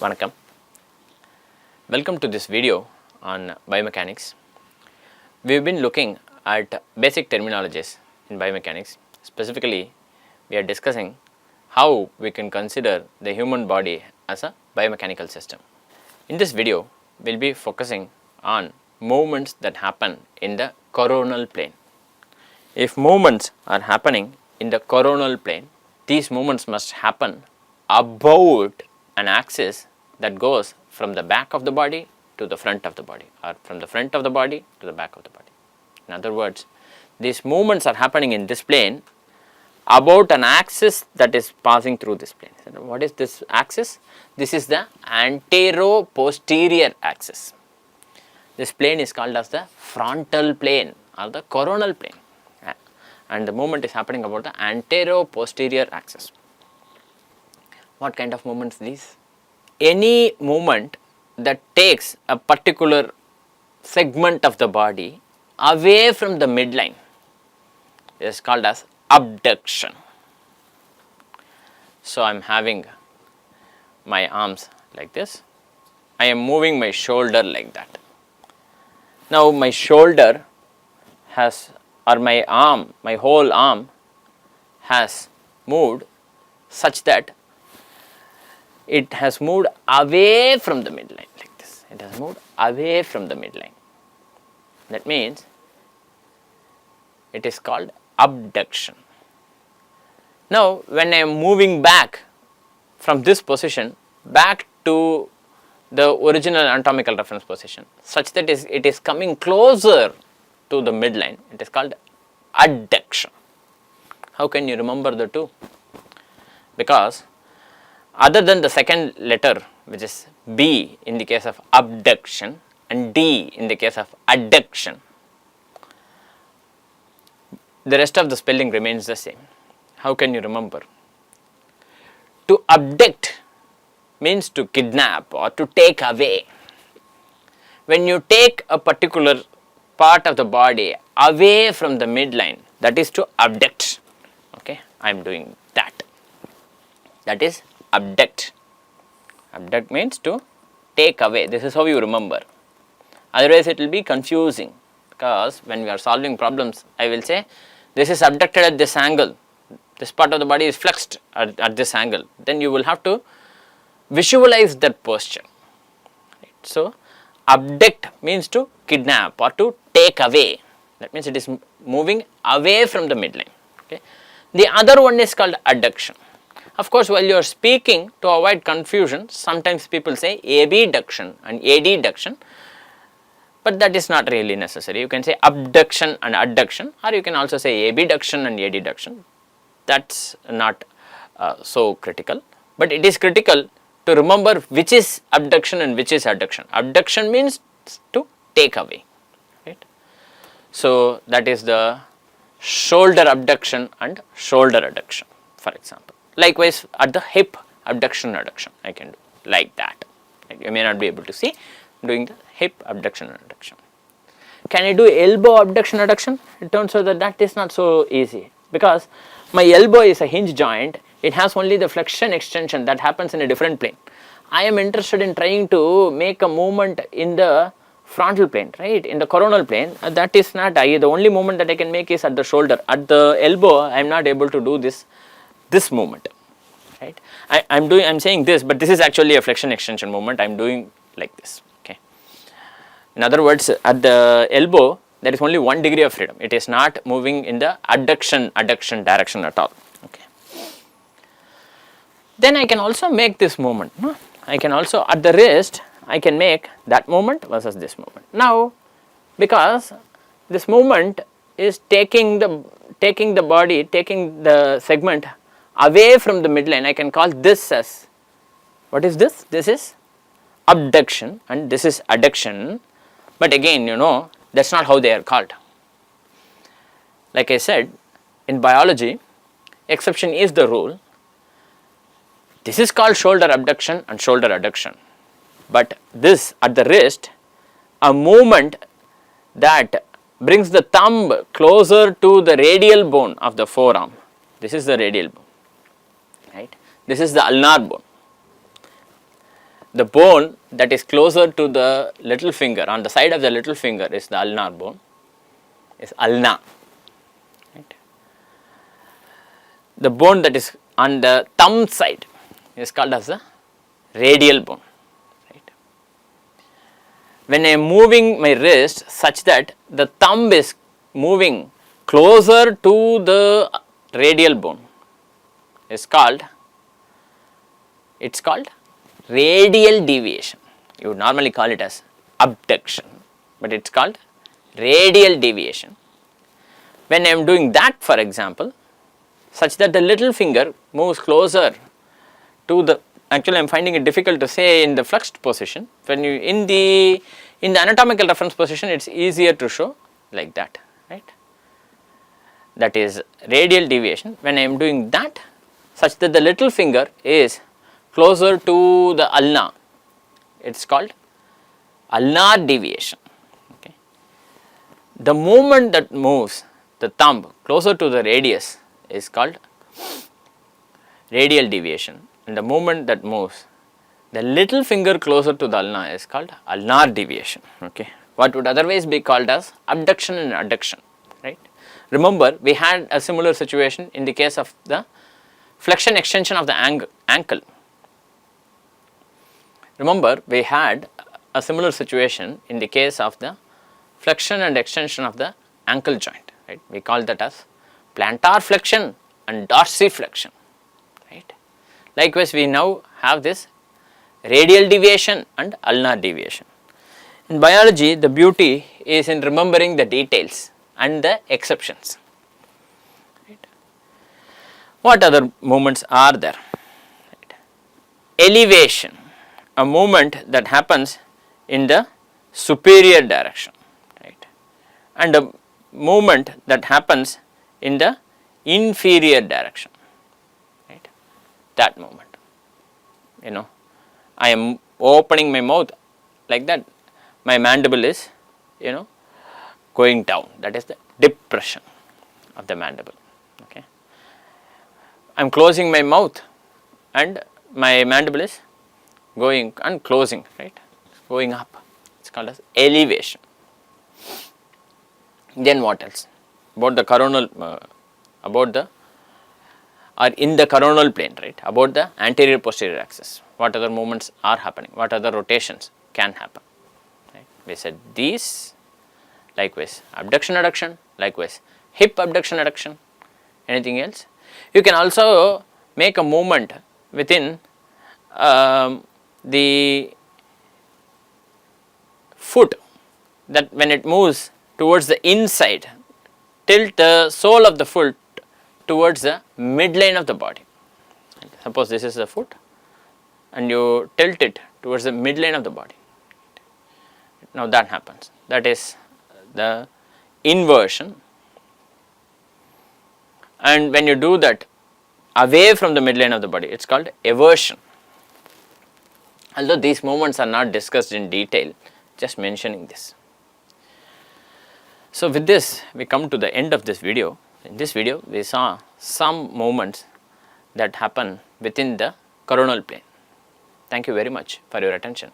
Vanakkam. Welcome to this video on biomechanics. We have been looking at basic terminologies in biomechanics. Specifically, we are discussing how we can consider the human body as a biomechanical system. In this video, we will be focusing on movements that happen in the coronal plane. If movements are happening in the coronal plane, these movements must happen about an axis that goes from the back of the body to the front of the body, or from the front of the body to the back of the body. In other words, these movements are happening in this plane about an axis that is passing through this plane. What is this axis? This is the antero-posterior axis. This plane is called as the frontal plane or the coronal plane, and the movement is happening about the antero-posterior axis. What kind of movements these? Any movement that takes a particular segment of the body away from the midline is called as abduction. So, I am having my arms like this, I am moving my shoulder like that. Now, my shoulder has, or my arm, my whole arm has moved such that it has moved away from the midline like this. It has moved away from the midline. That means it is called abduction. Now, when I am moving back from this position back to the original anatomical reference position such that it is coming closer to the midline, it is called adduction. How can you remember the two? Because other than the second letter, which is B in the case of abduction and D in the case of adduction, the rest of the spelling remains the same. How can you remember? To abduct means to kidnap or to take away. When you take a particular part of the body away from the midline, that is to abduct. Okay, I am doing that. That is abduct. Abduct means to take away. This is how you remember. Otherwise, it will be confusing, because when we are solving problems, I will say this is abducted at this angle. This part of the body is flexed at this angle. Then you will have to visualize that posture. Right. So, abduct means to kidnap or to take away. That means it is moving away from the midline. Okay. The other one is called adduction. Of course, while you are speaking, to avoid confusion, sometimes people say abduction and adduction, but that is not really necessary. You can say abduction and adduction, or you can also say abduction and adduction. That is not so critical, but it is critical to remember which is abduction and which is adduction. Abduction means to take away, right. So, that is the shoulder abduction and shoulder adduction, for example. Likewise, at the hip abduction adduction, I can do like that. You may not be able to see doing the hip abduction and adduction. Can I do elbow abduction adduction? It turns out that that is not so easy, because my elbow is a hinge joint. It has only the flexion extension that happens in a different plane. I am interested in trying to make a movement in the frontal plane, right, in the coronal plane. That is not the only movement that I can make is at the shoulder. At the elbow, I am not able to do this movement, right. I am saying this, but this is actually a flexion extension movement. I am doing like this. Okay. In other words, at the elbow, there is only 1 degree of freedom. It is not moving in the adduction direction at all. Okay. Then I can also make this movement. I can also, at the wrist, I can make that movement versus this movement. Now, because this movement is taking the body, taking the segment away from the midline, I can call this as, what is this? This is abduction and this is adduction, but again, you know, that is not how they are called. Like I said, in biology, exception is the rule. This is called shoulder abduction and shoulder adduction, but this at the wrist, a movement that brings the thumb closer to the radial bone of the forearm. This is the radial bone, right. This is the ulnar bone. the bone that is closer to the little finger, on the side of the little finger, is the ulnar bone, is ulna. Right. The bone that is on the thumb side is called as the radial bone. Right. When I am moving my wrist such that the thumb is moving closer to the radial bone, is called, it's called radial deviation. You would normally call it as abduction, but it's called radial deviation. When I am doing that, for example, such that the little finger moves closer to the, actually I am finding it difficult to say in the flexed position. When you in the anatomical reference position, it is easier to show like that, right. That is radial deviation. When I am doing that such that the little finger is closer to the ulna, it is called ulnar deviation. Okay. The movement that moves the thumb closer to the radius is called radial deviation, and the movement that moves the little finger closer to the ulna is called ulnar deviation. Okay. What would otherwise be called as abduction and adduction, right. Remember, we had a similar situation in the case of the flexion extension of the ankle. Remember, we had a similar situation in the case of the flexion and extension of the ankle joint, right. We call that as plantar flexion and dorsiflexion, right. Likewise, we now have this radial deviation and ulnar deviation. In biology, the beauty is in remembering the details and the exceptions. Right. What other movements are there? Right. Elevation, a movement that happens in the superior direction, right, and a movement that happens in the inferior direction, right. That movement, you know, I am opening my mouth like that, my mandible is, you know, going down, that is the depression of the mandible. Okay. I am closing my mouth and my mandible is going and closing, right, going up, it is called as elevation. Then what else? About the coronal, about the, or in the coronal plane, right, about the anterior posterior axis, what other movements are happening, what other rotations can happen, right. We said these, likewise abduction adduction, likewise hip abduction adduction. Anything else? You can also make a movement within the foot, that when it moves towards the inside, tilt the sole of the foot towards the midline of the body. Suppose this is the foot and you tilt it towards the midline of the body. Now that happens, that is the inversion, and when you do that away from the midline of the body, it is called eversion. Although these movements are not discussed in detail, just mentioning this. So with this we come to the end of this video. In this video we saw some movements that happen within the coronal plane. Thank you very much for your attention.